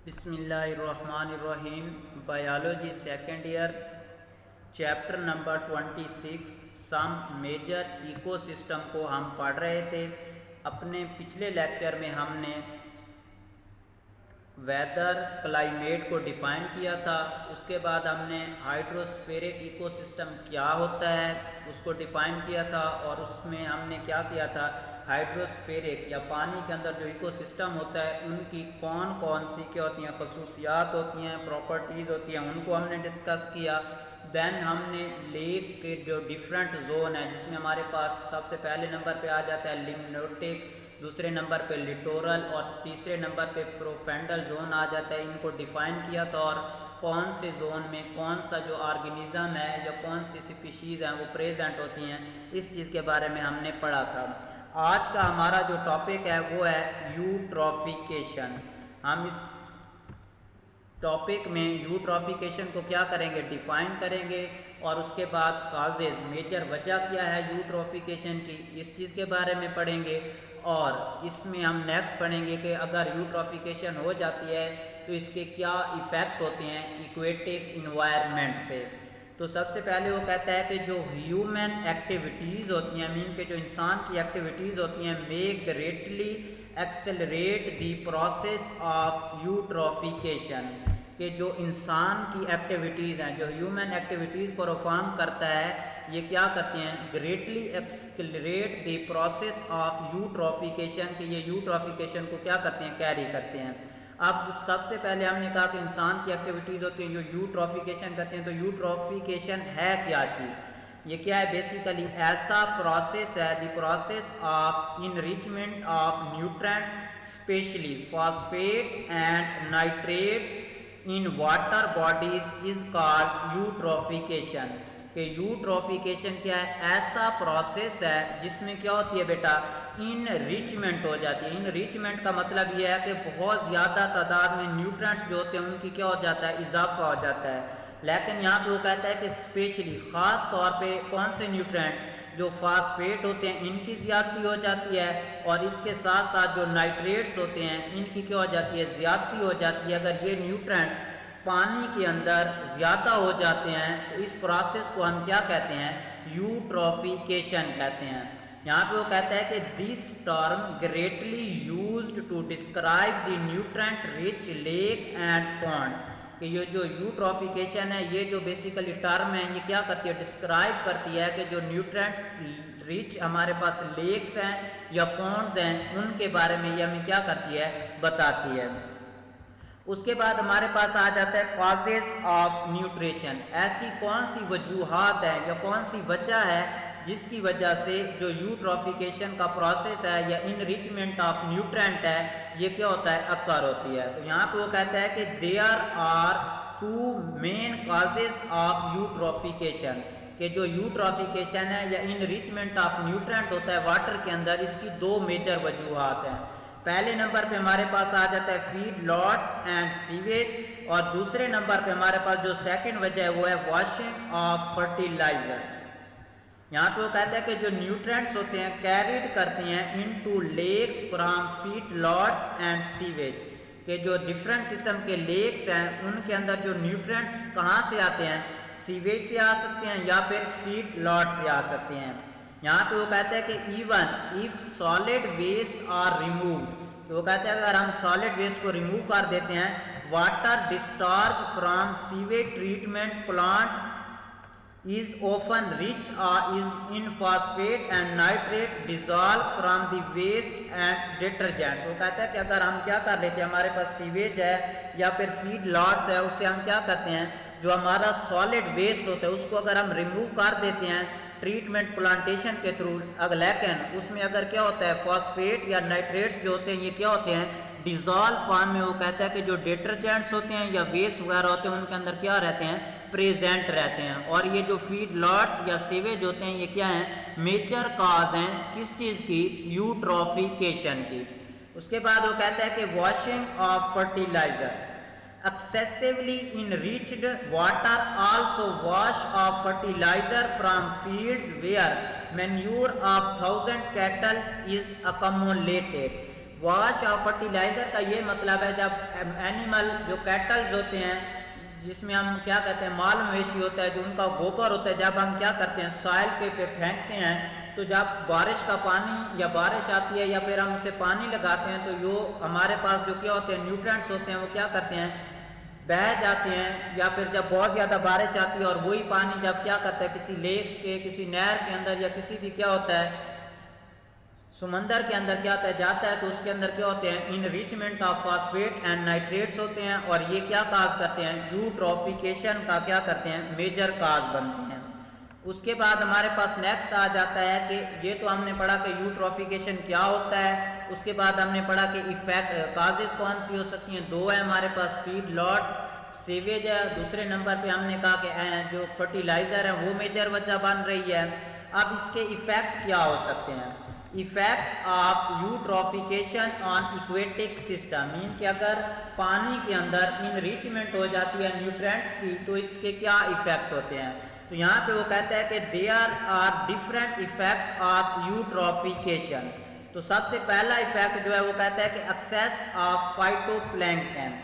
बिस्मिल्लाहिर्रहमानिर्रहीम। Biology second year, chapter number 26 some major ecosystem को हम पढ़ रहे थे। अपने पिछले लेक्चर में हमने वेदर क्लाइमेट को डिफ़ाइन किया था। उसके बाद हमने हाइड्रोस्फेरिक इकोसिस्टम क्या होता है उसको डिफ़ाइन किया था, और उसमें हमने क्या किया था, हाइड्रोस्फेरिक या पानी के अंदर जो इकोसिस्टम होता है उनकी कौन कौन सी क्या होती हैं, खसूसियात होती हैं, प्रॉपर्टीज़ होती हैं, उनको हमने डिस्कस किया। देन हमने लेक के जो डिफरेंट जोन है, जिसमें हमारे पास सबसे पहले नंबर पे आ जाता है लिम्नोटिक, दूसरे नंबर पे लिटोरल और तीसरे नंबर पे प्रोफेंडल जोन आ जाता है। इनको डिफ़ाइन किया था और कौन से जोन में कौन सा जो ऑर्गेनिज्म है या कौन सी स्पीशीज़ हैं वो प्रेजेंट होती हैं, इस चीज़ के बारे में हमने पढ़ा था। आज का हमारा जो टॉपिक है वो है यूट्रॉफिकेशन। हम इस टॉपिक में यूट्रॉफिकेशन को क्या करेंगे, डिफ़ाइन करेंगे, और उसके बाद काजेज, मेजर वजह क्या है यूट्रॉफिकेशन की, इस चीज़ के बारे में पढ़ेंगे। और इसमें हम नेक्स्ट पढ़ेंगे कि अगर यूट्रॉफिकेशन हो जाती है तो इसके क्या इफ़ेक्ट होते हैं इक्वेटिक इन्वायरमेंट पे। तो सबसे पहले वो कहता है कि जो ह्यूमन एक्टिविटीज़ होती हैं, मीन के जो इंसान की एक्टिविटीज़ होती हैं, may greatly accelerate the process of eutrophication, कि जो इंसान की एक्टिविटीज़ हैं, जो ह्यूमन एक्टिविटीज़ परफॉर्म करता है, ये क्या करते हैं, greatly accelerate the process of eutrophication, कि ये यूट्रॉफिकेशन को क्या करते हैं, कैरी करते हैं। अब सबसे पहले हमने कहा कि इंसान की एक्टिविटीज़ होती हैं जो यूट्रॉफिकेशन करते हैं। तो यूट्रॉफिकेशन है क्या चीज़, ये क्या है, बेसिकली ऐसा प्रोसेस है, the process of enrichment of nutrient specially phosphate and nitrates in water bodies is called eutrophication. कि यूट्रॉफिकेशन क्या है, ऐसा प्रोसेस है जिसमें क्या होती है बेटा, इनरिचमेंट हो जाती है। इनरिचमेंट का मतलब यह है कि बहुत ज़्यादा तादाद में न्यूट्रेंट्स जो होते हैं उनकी क्या हो जाता है, इजाफा हो जाता है। लेकिन यहाँ पे वो कहता है कि स्पेशली ख़ास तौर पे कौन से न्यूट्रेंट, जो फास्फेट होते हैं इनकी ज़्यादती हो जाती है, और इसके साथ साथ जो नाइट्रेट्स होते हैं इनकी क्या हो जाती है, ज़्यादती हो जाती है। अगर ये न्यूट्रेंट्स पानी के अंदर ज़्यादा हो जाते हैं तो इस प्रोसेस को हम क्या कहते हैं, यूट्रॉफिकेशन कहते हैं। यहाँ पे वो कहता है कि this term greatly used to describe the nutrient rich lake and ponds, कि ये जो यूट्रॉफिकेशन है, ये जो बेसिकली टर्म है, ये क्या करती है, डिस्क्राइब करती है कि जो न्यूट्रेंट रिच हमारे पास लेक्स हैं या पॉन्ड्स हैं, उनके बारे में ये हमें क्या करती है, बताती है। उसके बाद हमारे पास आ जाता है कॉजेज ऑफ न्यूट्रिशन। ऐसी कौन सी वजूहात है या कौन सी वजह है जिसकी वजह से जो यूट्रॉफिकेशन का प्रोसेस है या इनरिचमेंट ऑफ न्यूट्रेंट है, ये क्या होता है, अकर होती है। तो यहाँ पे वो कहता है कि there are two main causes of eutrophication, कि जो यूट्रॉफिकेशन है या इनरिचमेंट ऑफ न्यूट्रेंट होता है वाटर के अंदर, इसकी दो मेजर वजूहात हैं। पहले नंबर पे हमारे पास आ जाता है फीड लॉट्स एंड सीवेज, और दूसरे नंबर पे हमारे पास जो सेकंड वजह है वो है वॉशिंग ऑफ फर्टिलाइजर। यहाँ पे वो कहता है कि जो न्यूट्रेंट्स होते हैं कैरिड करती हैं into lakes from feedlots and sewage, के जो डिफरेंट किस्म के लेक्स हैं उनके अंदर जो न्यूट्रेंट्स कहाँ से आते हैं, सीवेज से आ सकते हैं या फिर फीड लॉट से आ सकते हैं। यहाँ पे वो कहते हैं कि even if solid waste are remove, तो वो कहते हैं अगर हम सॉलिड वेस्ट को रिमूव कर देते हैं, water discharge from sewage treatment plant is often rich is in phosphate and nitrate dissolved from the waste and detergents। वो कहता है कि अगर हम क्या कर लेते हैं, हमारे पास सीवेज है या फिर फीड लॉट्स है, उससे हम क्या करते हैं, जो हमारा सॉलिड वेस्ट होता है उसको अगर हम रिमूव कर देते हैं ट्रीटमेंट प्लांटेशन के थ्रू, लेकिन उसमें अगर क्या होता है, फॉस्फेट या नाइट्रेट्स जो होते हैं ये क्या होते हैं, डिजॉल्व फॉर्म में। वो कहता है कि जो डिटर्जेंट्स होते हैं या वेस्ट वगैरह होते हैं उनके अंदर क्या रहते हैं, प्रेजेंट रहते हैं। और ये जो फीड लॉट्स या सीवेज होते हैं ये क्या हैं, मेजर काज हैं किस चीज़ की, यूट्रॉफिकेशन की। उसके बाद वो कहता है कि washing off fertiliser, excessively enriched water also wash of fertilizer from fields where manure of 1000 cattle is accumulated, wash off fertiliser का ये मतलब है जब एनिमल जो कैटल्स होते हैं, जिसमें हम क्या कहते हैं माल मवेशी होता है, जो उनका गोबर होता है, जब हम क्या करते हैं सॉइल पे फेंकते हैं, तो जब बारिश का पानी या बारिश आती है या फिर हम उसे पानी लगाते हैं, तो यो हमारे पास जो क्या होते हैं न्यूट्रिएंट्स होते हैं वो क्या करते हैं बह जाते हैं, या फिर जब बहुत ज़्यादा बारिश आती है और वही पानी जब क्या करता है किसी लेक्स के, किसी नहर के अंदर या किसी भी क्या होता है समंदर के अंदर क्या होता है जाता है, तो उसके अंदर क्या होते हैं enrichment of phosphate and nitrates होते हैं, और ये क्या काज करते हैं यूट्रोफिकेशन का क्या करते हैं मेजर काज बनते हैं। उसके बाद हमारे पास नेक्स्ट आ जाता है कि ये तो हमने पढ़ा कि यूट्रोफिकेशन क्या होता है। उसके बाद हमने पढ़ा कि इफेक्ट काजेज कौन सी हो सकती हैं, दो है हमारे पास, फीड लॉट्स, सीवेज है। दूसरे नंबर पे हमने कहा कि जो फर्टिलाइजर है वो मेजर वजह बन रही है। अब इसके इफेक्ट क्या हो सकते हैं, effect of eutrophication on aquatic system, mean कि अगर पानी के अंदर इनरिचमेंट हो जाती है न्यूट्रिएंट्स की तो इसके क्या इफेक्ट होते हैं। तो यहाँ पे वो कहता है कि there are different effect of eutrophication. तो सबसे पहला इफेक्ट जो है वो कहता है कि एक्सेस ऑफ फाइटोप्लैंक्टन,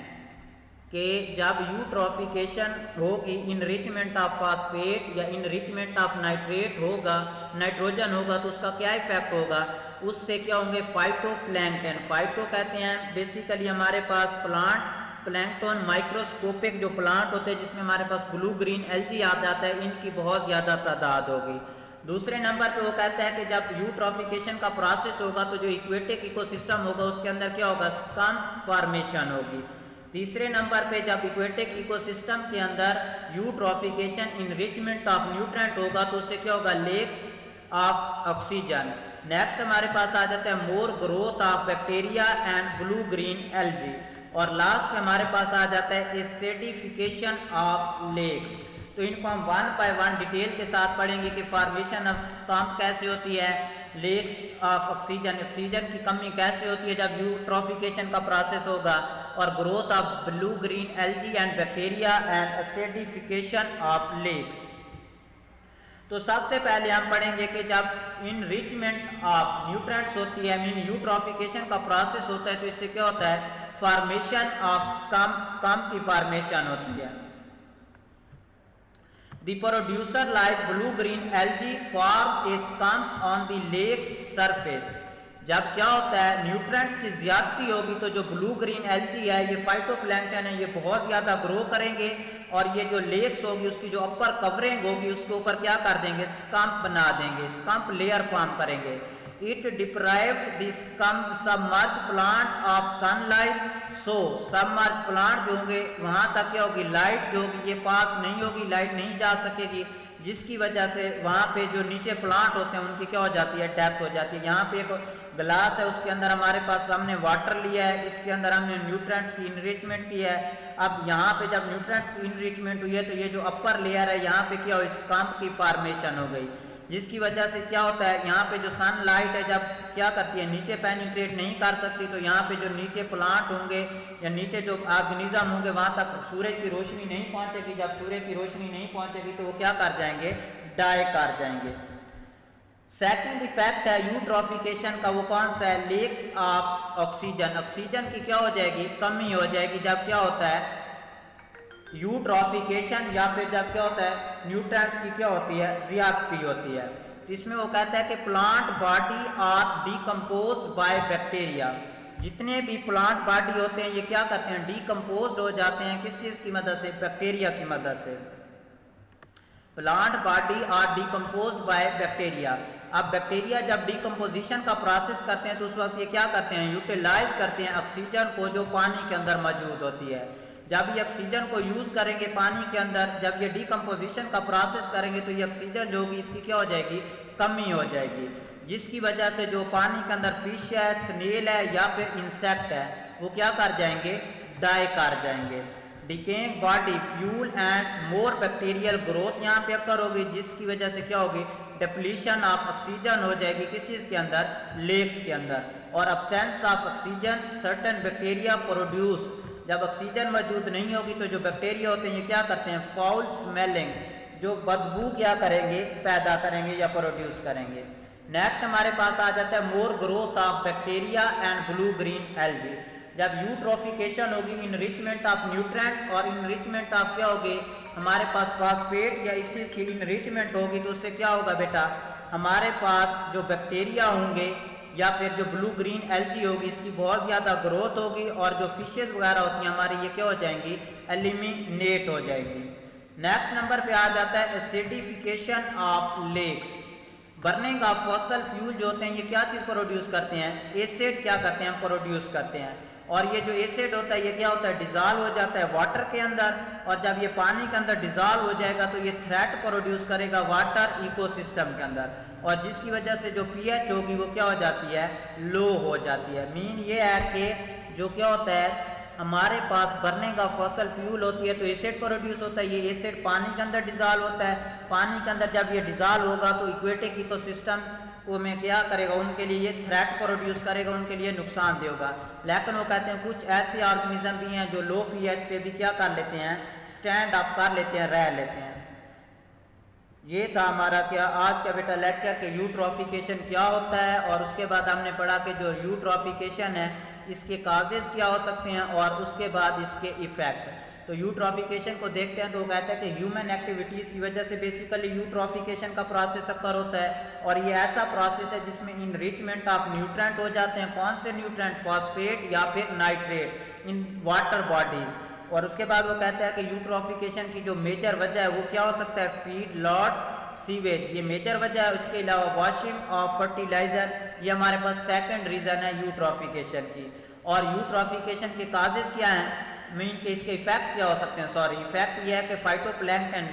कि जब यूट्रोफिकेशन होगी इनरिचमेंट ऑफ फॉस्फेट या इनरिचमेंट ऑफ नाइट्रेट होगा, नाइट्रोजन होगा, तो उसका क्या इफेक्ट होगा, उससे क्या होंगे फाइटोप्लैंक्टन। फाइटो कहते हैं बेसिकली हमारे पास प्लांट, प्लैंक्टन माइक्रोस्कोपिक जो प्लांट होते हैं जिसमें हमारे पास ब्लू ग्रीन एल्गी आ जाता है, इनकी बहुत ज़्यादा तादाद होगी। दूसरे नंबर पे वो कहता है कि जब यूट्रोफिकेशन का प्रोसेस होगा तो जो इक्वेटिक इकोसिस्टम होगा उसके अंदर क्या होगा स्कम्प फॉर्मेशन होगी। तीसरे नंबर पे जब इक्वेटिक इकोसिस्टम के अंदर यूट्रोफिकेशन इनरिचमेंट ऑफ न्यूट्रिएंट होगा तो उससे क्या होगा लेक्स ऑफ ऑक्सीजन। नेक्स्ट हमारे पास आ जाता है more growth of bacteria and blue green algae, और लास्ट में हमारे पास आ जाता है एसिडिफिकेशन ऑफ लेक्स। तो इनको हम वन बाय वन डिटेल के साथ पढ़ेंगे कि फॉर्मेशन ऑफ स्कम्प कैसे होती है, लेक्स ऑफ ऑक्सीजन, ऑक्सीजन की कमी कैसे होती है जब यूट्रोफिकेशन का प्रोसेस होगा, और growth of blue green algae and bacteria and acidification of lakes. तो सबसे पहले हम पढ़ेंगे कि जब इनरिचमेंट ऑफ न्यूट्रिएंट्स होती है, मीन यूट्रोफिकेशन का प्रोसेस होता है, तो इससे क्या होता है फॉर्मेशन ऑफ स्कम्प, स्कम्प की फॉर्मेशन होती है। The producer like blue green algae form a scump on the lake's surface। जब क्या होता है न्यूट्रिएंट्स की ज्यादती होगी तो जो ब्लू ग्रीन एल्गी है, ये फाइटोप्लैंक्टन है, ये बहुत ज्यादा ग्रो करेंगे, और ये जो लेक्स होगी उसकी जो अपर कवरिंग होगी उसके ऊपर क्या कर देंगे स्कम्प बना देंगे, स्कम्प लेयर फॉर्म करेंगे। It deprived the submerge plant of sunlight, so submerge plant जो होंगे वहां तक क्या होगी लाइट जो होगी ये पास नहीं होगी, लाइट नहीं जा सकेगी, जिसकी वजह से वहां पे जो नीचे प्लांट होते हैं उनकी क्या हो जाती है डेथ हो जाती है। यहाँ पे एक ग्लास है, उसके अंदर हमारे पास हमने वाटर लिया है, इसके अंदर हमने न्यूट्रिएंट्स की इनरिचमेंट की है। अब यहाँ पे जब न्यूट्रिएंट्स की इनरिचमेंट हुई है तो ये जो अपर लेयर है यहाँ पे क्या हो स्कम्प की फॉर्मेशन हो गई, जिसकी वजह से क्या होता है यहाँ पे जो सनलाइट है जब क्या करती है नीचे पेनिट्रेट नहीं कर सकती, तो यहाँ पे जो नीचे प्लांट होंगे या नीचे जो ऑर्गेनिज्म होंगे वहां तक सूर्य की रोशनी नहीं पहुंचेगी। जब सूर्य की रोशनी नहीं पहुंचेगी तो वो क्या कर जाएंगे डाई कर जाएंगे। सेकंड इफेक्ट है यूट्रोफिकेशन का, वो कौन सा है लेक्स ऑफ ऑक्सीजन, ऑक्सीजन की क्या हो जाएगी कमी हो जाएगी जब क्या होता है यूट्रोफिकेशन, या फिर जब क्या होता है न्यूट्रिएंट्स की क्या होती है ज्यादती होती है। इसमें वो कहता है कि plant body are decomposed by bacteria, जितने भी प्लांट बॉडी होते हैं ये क्या करते हैं डिकम्पोज्ड हो जाते हैं, किस चीज की मदद से बैक्टीरिया की मदद से। Plant body are decomposed by bacteria. अब बैक्टीरिया जब डिकम्पोजिशन का प्रोसेस करते हैं तो उस वक्त ये क्या करते हैं यूटिलाइज करते हैं ऑक्सीजन को जो पानी के अंदर मौजूद होती है। जब ये ऑक्सीजन को यूज करेंगे पानी के अंदर, जब ये डिकम्पोजिशन का प्रोसेस करेंगे तो ये ऑक्सीजन जो होगी इसकी क्या हो जाएगी कमी हो जाएगी, जिसकी वजह से जो पानी के अंदर फिश है, स्नेल है या फिर इंसेक्ट है वो क्या कर जाएंगे डाई कर जाएंगे। Decaying body fuel and more bacterial growth यहाँ पे अकर होगी, जिसकी वजह से क्या होगी डिप्लीशन ऑफ ऑक्सीजन हो जाएगी किस चीज के अंदर लेक्स के अंदर, और absence of oxygen certain bacteria produce. जब ऑक्सीजन मौजूद नहीं होगी तो जो बैक्टीरिया होते हैं ये क्या करते हैं फाउल स्मेलिंग जो बदबू क्या करेंगे पैदा करेंगे या प्रोड्यूस करेंगे। नेक्स्ट हमारे पास आ जाता है more growth of bacteria and blue green algae. जब यूट्रोफिकेशन होगी, इनरिचमेंट ऑफ न्यूट्रेंट और इनरिचमेंट ऑफ क्या होगी, हमारे पास फॉस्फेट या इस चीज़ की इनरिचमेंट होगी, तो उससे क्या होगा बेटा, हमारे पास जो बैक्टीरिया होंगे या फिर जो ब्लू ग्रीन एल्गी होगी, इसकी बहुत ज़्यादा ग्रोथ होगी और जो फिशेज वगैरह होती हैं हमारी, ये क्या हो जाएंगी, एलिमिनेट हो जाएगी। नेक्स्ट नंबर पे आ जाता है acidification of lakes. Burning of fossil fuel जो होते हैं ये क्या चीज़ प्रोड्यूस करते हैं, एसिड क्या करते हैं, प्रोड्यूस करते हैं। और ये जो एसिड होता है ये क्या होता है, डिजॉल्व हो जाता है वाटर के अंदर, और जब ये पानी के अंदर डिजॉल्व हो जाएगा तो ये थ्रेट प्रोड्यूस करेगा वाटर इकोसिस्टम के अंदर, और जिसकी वजह से जो पीएच होगी वो क्या हो जाती है, लो हो जाती है। मीन ये है कि जो क्या होता है, हमारे पास बर्निंग ऑफ फॉसल फ्यूल होती है तो एसिड प्रोड्यूस होता है, ये एसिड पानी के अंदर डिजॉल्व होता है, पानी के अंदर जब ये डिजॉल्व होगा तो इक्वेटिक इकोसिस्टम को में क्या करेगा, उनके लिए ये थ्रेट प्रोड्यूस करेगा, उनके लिए नुकसान देगा। लेकिन वो कहते हैं कुछ ऐसे ऑर्गेनिज्म भी हैं जो लो पीएच पे भी क्या कर लेते हैं, स्टैंड अप कर लेते हैं, रह लेते हैं। ये था हमारा क्या आज का बेटा लेक्चर के यूट्रोफिकेशन क्या होता है, और उसके बाद हमने पढ़ा कि जो यूट्रोफिकेशन है इसके काजेज क्या हो सकते हैं और उसके बाद इसके इफेक्ट। तो यूट्रोफिकेशन को देखते हैं तो वो कहता है कि ह्यूमन एक्टिविटीज़ की वजह से बेसिकली यूट्रोफिकेशन का प्रोसेस अक्कर होता है, और ये ऐसा प्रोसेस है जिसमें इनरिचमेंट ऑफ न्यूट्रेंट हो जाते हैं। कौन से न्यूट्रेंट, फॉस्फेट या फिर नाइट्रेट इन वाटर बॉडीज। और उसके बाद वो कहता है कि यूट्रोफिकेशन की जो मेजर वजह है वो क्या हो सकता है, फीड लॉट्स, सीवेज, ये मेजर वजह है। उसके अलावा वॉशिंग ऑफ फर्टिलाइजर, ये हमारे पास सेकंड रीजन है यूट्रोफिकेशन की। और यूट्रोफिकेशन के काजेज क्या हैं, मीन के इसके इफेक्ट क्या हो सकते हैं, सॉरी इफेक्ट ये है कि फाइटोप्लैंक्टन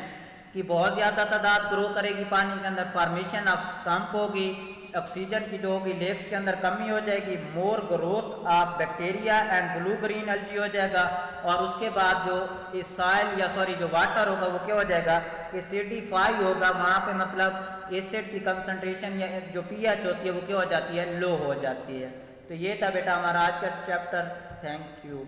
की बहुत ज़्यादा तादाद ग्रो करेगी पानी के अंदर, फॉर्मेशन ऑफ स्कम्प होगी, ऑक्सीजन की जो होगी लेक्स के अंदर कमी हो जाएगी, more growth of bacteria and blue green algae हो जाएगा, और उसके बाद जो इस सॉइल या सॉरी जो वाटर होगा वो क्या हो जाएगा, एसिडिफाई होगा, वहाँ पे मतलब एसिड की कंसंट्रेशन या जो पीएच होती है वो क्या हो जाती है, लो हो जाती है। तो ये था बेटा हमारा आज का चैप्टर। Thank you.